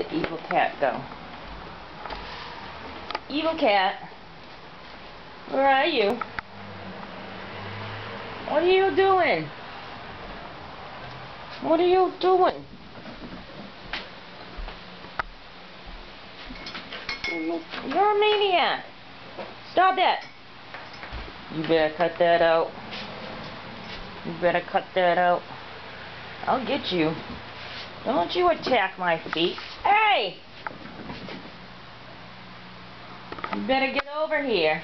the evil cat go? Evil cat, where are you? What are you doing? What are you doing? You're a maniac. Stop that. You better cut that out. You better cut that out. I'll get you. Don't you attack my feet. Hey! You better get over here.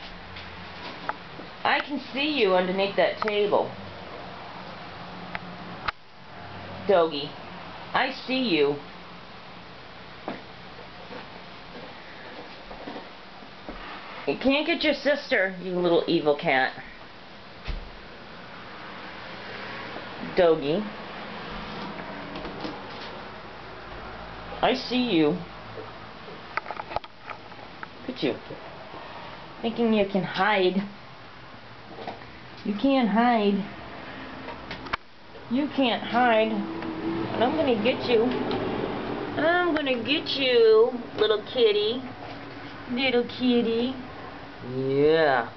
I can see you underneath that table. Doggy, I see you. You can't get your sister, you little evil cat. Doggy, I see you. Look at you. Thinking you can hide. You can't hide. You can't hide. And I'm gonna get you. I'm gonna get you, little kitty. Little kitty. Yeah.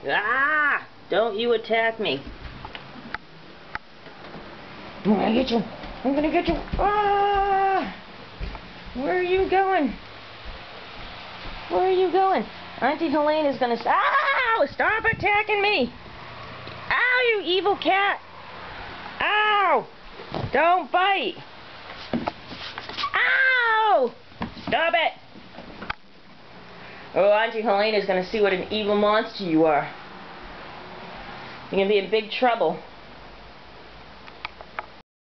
Ah! Don't you attack me. I'm gonna get you. I'm gonna get you. Ah! Where are you going? Where are you going? Auntie Helene is gonna say, ow! Stop attacking me! Ow, you evil cat! Ow! Don't bite! Ow! Stop it! Oh, Auntie Helene is gonna see what an evil monster you are. You're gonna be in big trouble.